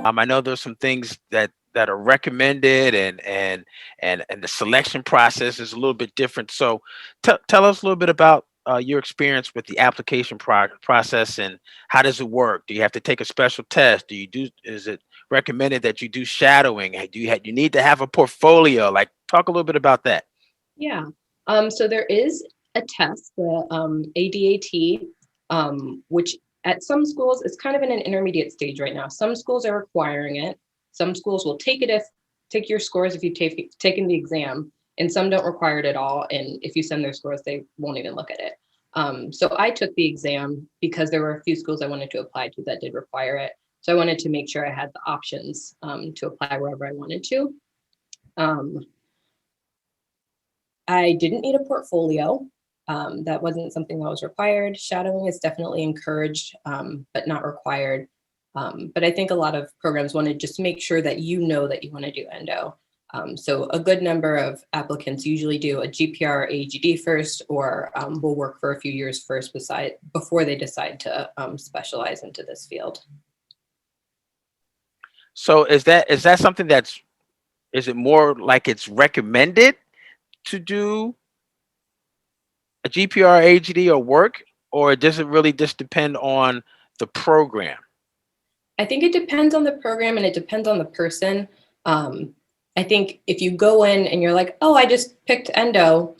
I know there's some things that are recommended, and the selection process is a little bit different. So tell us a little bit about your experience with the application process, and how does it work? Do you have to take a special test? Is it recommended that you do shadowing? Do you need to have a portfolio? Like, talk a little bit about that. Yeah. So there is a test, the ADAT, which at some schools it's kind of in an intermediate stage right now. Some schools are requiring it. Some schools will take your scores if you've taken the exam, and some don't require it at all. And if you send their scores, they won't even look at it. So I took the exam because there were a few schools I wanted to apply to that did require it. So I wanted to make sure I had the options to apply wherever I wanted to. I didn't need a portfolio. That wasn't something that was required. Shadowing is definitely encouraged, but not required. But I think a lot of programs want to just make sure that you know that you want to do endo. So a good number of applicants usually do a GPR or AGD first, or will work for a few years first before they decide to specialize into this field. So is that something is it more like it's recommended to do a GPR, AGD, or work, or does it really just depend on the program? I think it depends on the program and it depends on the person. I think if you go in and you're like, oh, I just picked endo,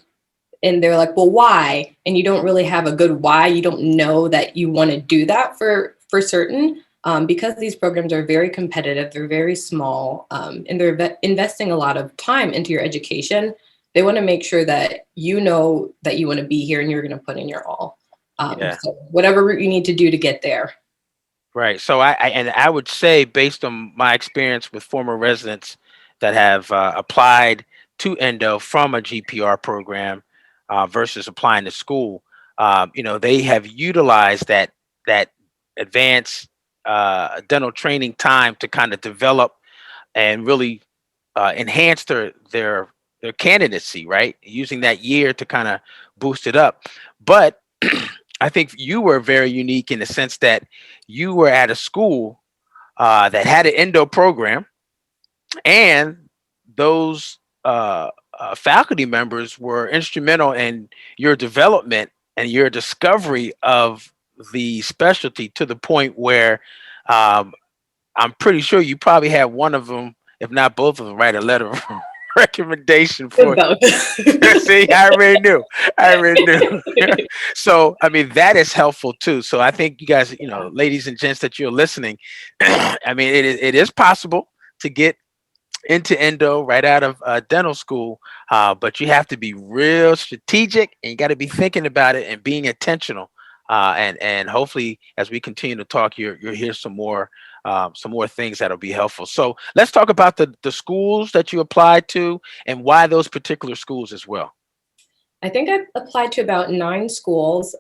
and they're like, well, why? And you don't really have a good why. You don't know that you want to do that for certain, because these programs are very competitive. They're very small, and they're investing a lot of time into your education. They want to make sure that you know that you want to be here and you're going to put in your all. So whatever route you need to do to get there. Right. So I would say, based on my experience with former residents that have applied to endo from a GPR program versus applying to school, they have utilized that advanced dental training time to kind of develop and really enhance their candidacy, right? Using that year to kind of boost it up. But I think you were very unique in the sense that you were at a school that had an endo program, and those faculty members were instrumental in your development and your discovery of the specialty, to the point where I'm pretty sure you probably had one of them, if not both of them, write a letter of recommendation for see, I already knew. So I mean, that is helpful too. So I think you guys, ladies and gents that you're listening, I mean, it is possible to get into endo right out of dental school, but you have to be real strategic, and you got to be thinking about it and being intentional. And hopefully, as we continue to talk, you'll hear some more things that'll be helpful. So let's talk about the schools that you applied to and why those particular schools as well. I think I've applied to about 9 schools,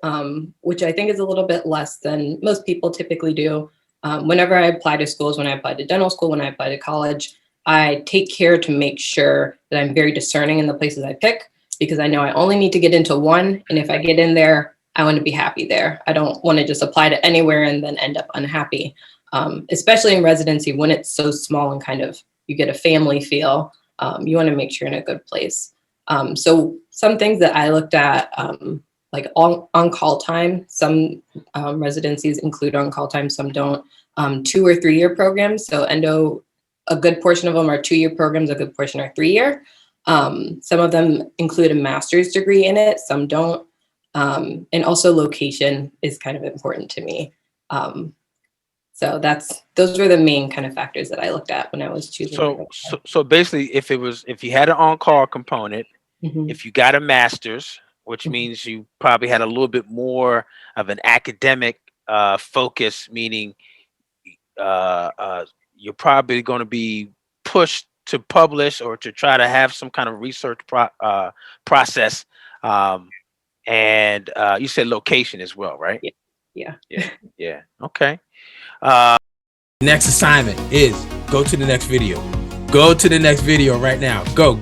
which I think is a little bit less than most people typically do. Whenever I apply to schools, when I apply to dental school, when I apply to college, I take care to make sure that I'm very discerning in the places I pick, because I know I only need to get into one. And if I get in there, I want to be happy there. I don't want to just apply to anywhere and then end up unhappy, especially in residency when it's so small and kind of you get a family feel. You want to make sure you're in a good place. So some things that I looked at, like on-call time, some residencies include on-call time, some don't. 2 or 3 year programs. So endo, a good portion of them are 2-year programs, a good portion are 3-year. Some of them include a master's degree in it, some don't. And also location is kind of important to me. So those were the main kind of factors that I looked at when I was choosing. So basically, if you had an on-call component, if you got a master's, which means you probably had a little bit more of an academic focus, meaning you're probably going to be pushed to publish or to try to have some kind of research process. And you said location as well, right? Yeah. Okay. Next assignment is go to the next video. Go to the next video right now. Go.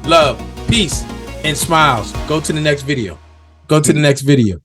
Love, peace, and smiles. Go to the next video. Go to the next video.